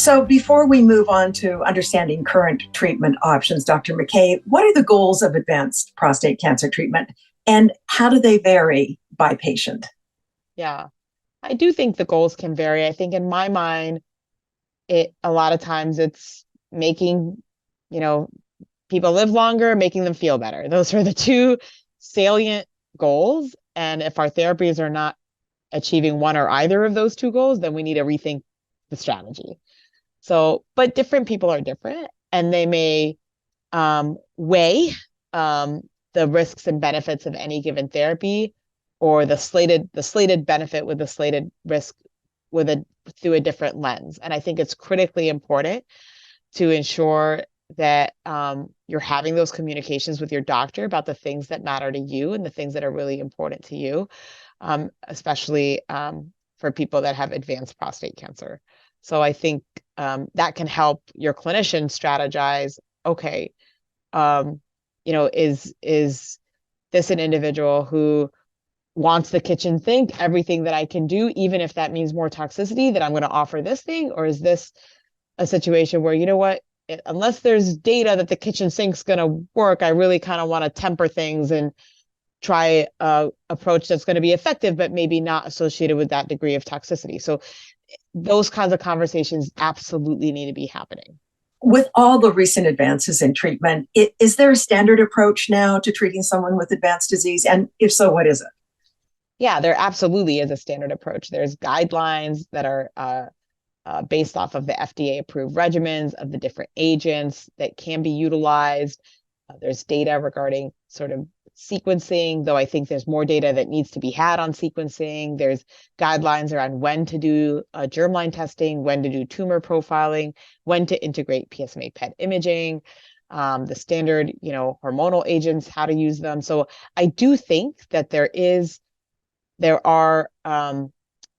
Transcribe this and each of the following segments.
So, before we move on to understanding current treatment options, Dr. McKay, what are the goals of advanced prostate cancer treatment and how do they vary by patient? Yeah, I do think the goals can vary. I think in my mind, it a lot of times it's making, you know, people live longer, making them feel better. Those are the two salient goals. And if our therapies are not achieving one or either of those two goals, then we need to rethink the strategy. So, but different people are different, and they may weigh the risks and benefits of any given therapy, or the slated benefit with the slated risk with a through a different lens. And I think it's critically important to ensure that you're having those communications with your doctor about the things that matter to you and the things that are really important to you, especially for people that have advanced prostate cancer. So I think that can help your clinician strategize. Okay, is this an individual who wants the kitchen sink, everything that I can do, even if that means more toxicity, that I'm going to offer this thing? Or is this a situation where, you know what, unless there's data that the kitchen sink's going to work, I really kind of want to temper things and try a approach that's going to be effective, but maybe not associated with that degree of toxicity. So those kinds of conversations absolutely need to be happening. With all the recent advances in treatment, is there a standard approach now to treating someone with advanced disease? And if so, what is it? Yeah, there absolutely is a standard approach. There's guidelines that are based off of the FDA approved regimens of the different agents that can be utilized. There's data regarding sort of sequencing, though I think there's more data that needs to be had on sequencing. There's guidelines around when to do germline testing, when to do tumor profiling, when to integrate PSMA PET imaging, the standard, hormonal agents, how to use them. So I do think that there are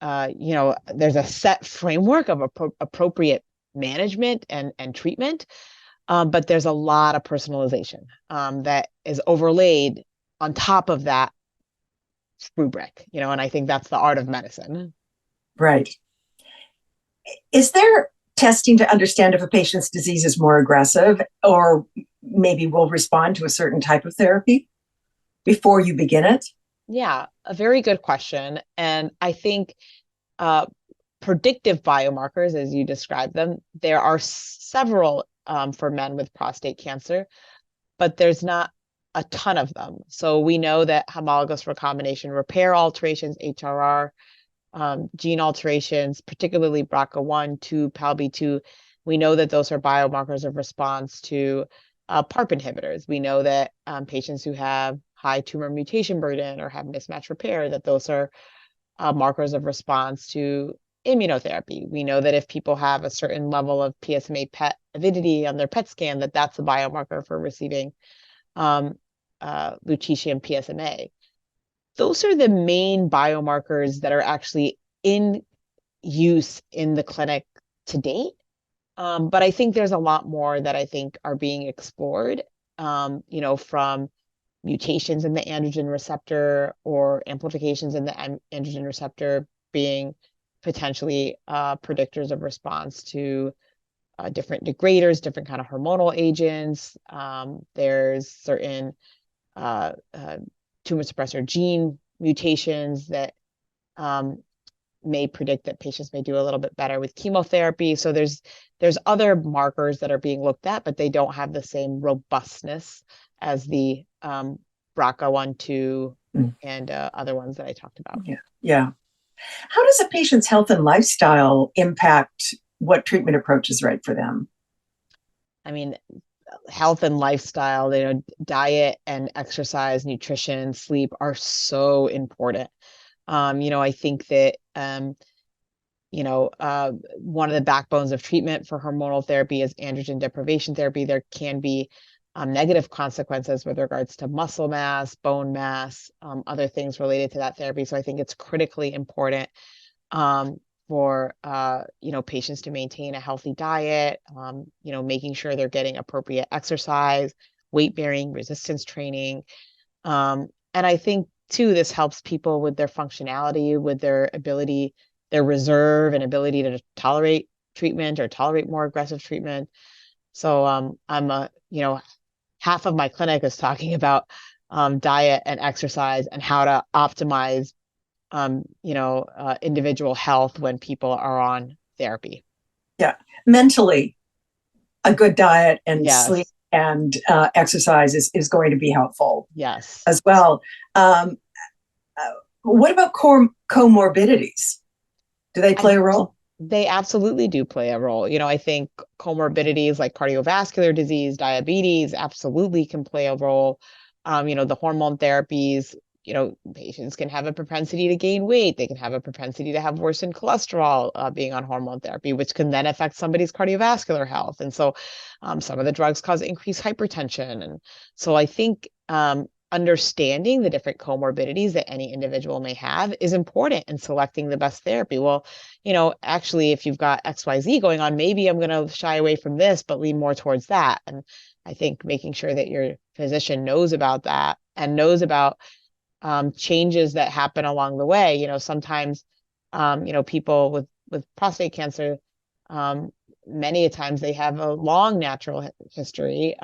there's a set framework of appropriate management and treatment, but there's a lot of personalization that is overlaid on top of that rubric, and I think that's the art of medicine. Right. Is there testing to understand if a patient's disease is more aggressive or maybe will respond to a certain type of therapy before you begin it? Yeah, a very good question. And I think predictive biomarkers, as you described them, there are several for men with prostate cancer, but there's not a ton of them. So we know that homologous recombination repair alterations, HRR, gene alterations, particularly BRCA1, 2, PALB2, we know that those are biomarkers of response to PARP inhibitors. We know that patients who have high tumor mutation burden or have mismatch repair, that those are markers of response to immunotherapy. We know that if people have a certain level of PSMA PET avidity on their PET scan, that's a biomarker for receiving lutetium PSMA. Those are the main biomarkers that are actually in use in the clinic to date. But I think there's a lot more that I think are being explored, from mutations in the androgen receptor or amplifications in the androgen receptor being potentially predictors of response to different degraders, different kind of hormonal agents. There's certain tumor suppressor gene mutations that may predict that patients may do a little bit better with chemotherapy. So there's other markers that are being looked at, but they don't have the same robustness as the BRCA1, 2, and other ones that I talked about. Yeah. Yeah. How does a patient's health and lifestyle impact what treatment approach is right for them? I mean, health and lifestyle, diet and exercise, nutrition, sleep are so important. I think that, one of the backbones of treatment for hormonal therapy is androgen deprivation therapy. There can be negative consequences with regards to muscle mass, bone mass, other things related to that therapy. So I think it's critically important for patients to maintain a healthy diet, making sure they're getting appropriate exercise, weight bearing, resistance training. And I think too, this helps people with their functionality, with their ability, their reserve and ability to tolerate treatment or tolerate more aggressive treatment. So I'm a, half of my clinic is talking about diet and exercise and how to optimize individual health when people are on therapy. Yeah. Mentally, a good diet and sleep Yes. and exercise is going to be helpful Yes. as well. Um, what about comorbidities? Do they I play a role? They absolutely do play a role. I think comorbidities like cardiovascular disease, diabetes absolutely can play a role. The hormone therapies, patients can have a propensity to gain weight. They can have a propensity to have worsened cholesterol being on hormone therapy, which can then affect somebody's cardiovascular health. And so some of the drugs cause increased hypertension. And so I think understanding the different comorbidities that any individual may have is important in selecting the best therapy. Well, actually, if you've got XYZ going on, maybe I'm going to shy away from this, but lean more towards that. And I think making sure that your physician knows about that and knows about changes that happen along the way. Sometimes, people with prostate cancer, um, many a times they have a long natural history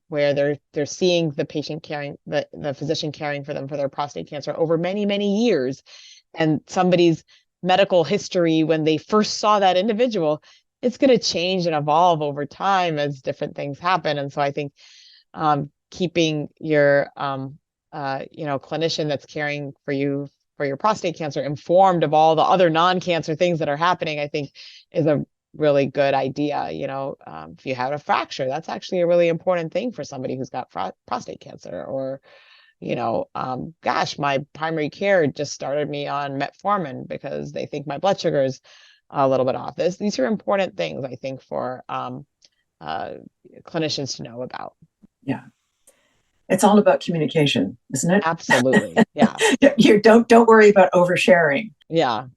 where they're seeing the patient caring the physician caring for them for their prostate cancer over many years, and somebody's medical history when they first saw that individual, it's going to change and evolve over time as different things happen. And so I think keeping your clinician that's caring for you for your prostate cancer informed of all the other non-cancer things that are happening, I think is a really good idea. If you have a fracture, that's actually a really important thing for somebody who's got prostate cancer. Or gosh, my primary care just started me on metformin because they think my blood sugar is a little bit off. These are important things, I think, for uh, clinicians to know about. Yeah. It's all about communication, isn't it? Absolutely. Yeah. You don't worry about oversharing. Yeah.